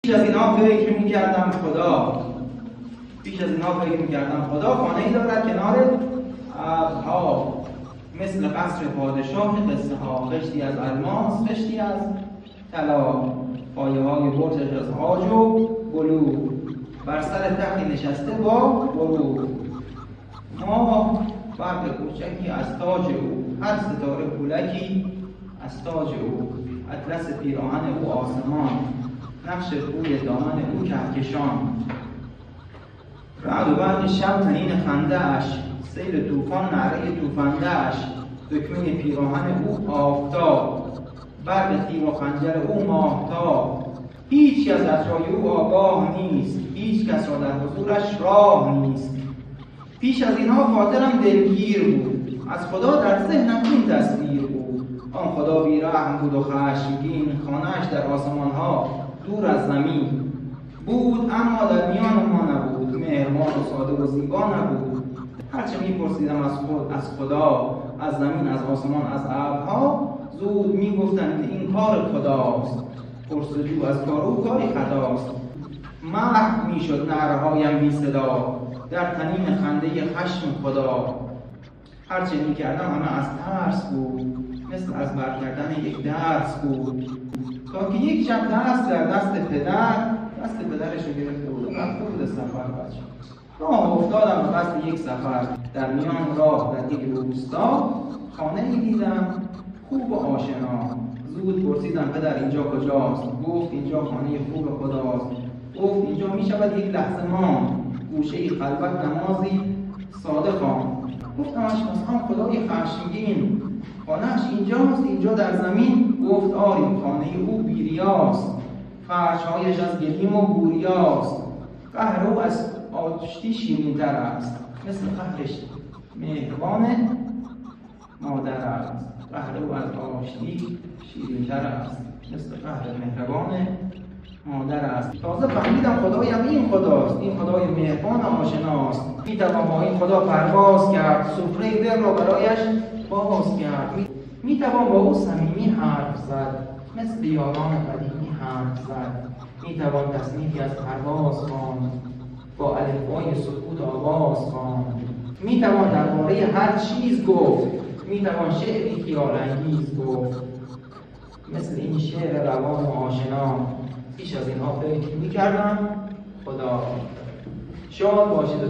پیش از اینها فکر می‌کردم خدا خانه‌ای دارد کنار ابرها، مثل قصر پادشاه قصه ها، خشتی از الماس، خشتی از طلا، پایه‌های برجش از عاج و بلور، بر سر تختی نشسته با غرور. ماه برق کوچکی از تاج او، هر ستاره پولکی از تاج او، اطلس پیراهن او آسمان، نقش روی دامن او کهکشان. رعد و برق شب طنین خنده اش، سیل طوفان نعره توفنده اش، دکمه پیراهن او آفتاب، برق تیر و خنجر او ماهتاب. هیچ کس از جای او آگاه نیست، هیچ کس را در حضورش راه نیست. پیش از اینها خاطرم دلگیر بود، از خدا در ذهنم این تصویر بود. آن خدا بیرحم بود و خشمگین، خانه‌اش در آسمان‌ها دور از زمین بود، اما در میان ما نبود، مهربان و ساده و زیبا نبود. هرچه می‌پرسیدم از خدا، از زمین، از آسمان، از ابرها، زود می‌گفتند این کار خداست. پرسجو از کار او کاری خطاست. محو می‌شد نعره‌هایم بی صدا، در طنین خنده خشم خدا. هرچه می‌کردم همه از ترس بود، مثل از بر کردن یک درس بود. تا که یک شب دست در دست پدرش رو گرفته بود و رفته بود سفر بچه. راه افتادم به قصد یک سفر، در میان راه در یک روستا خانه‌ای دیدم خوب و آشنا. زود پرسیدم پدر اینجا کجاست؟ گفت اینجا خانه خوب خداست. گفت اینجا می‌شود یک لحظه ماند، گوشه‌ای خلوت نمازی ساده خواند. گفتمش مثلا خدای خشمگین، خانه‌اش اینجاست، اینجا در زمین؟ گفت آری خانه او بیریاست، فرش‌هایش از گلیم و بوریاست. قهر او از آشتی شیرین‌تر است، مثل قهرش مهربان مادر است. قهر او از آشتی شیرین‌تر است، مثل قهر مهربان مادر است. تازه فهمیدم خدایم این خداست، این خدای مهربان آشناست. میتوان با این خدا پرواز کرد، سفره دل را برایش باز کرد. میتوان با او صمیمی حرف زد، مثل یاران قدیمی حرف زد. میتوان تصنیفی از پرواز خواند، با الفبای سکوت آواز خواند. میتوان درباره هر چیز گفت، میتوان شعری خیال‌انگیز گفت، مثل این شعر روان و آشنا. پیش از اینها فکر می‌کردم خدا. شاد باشید.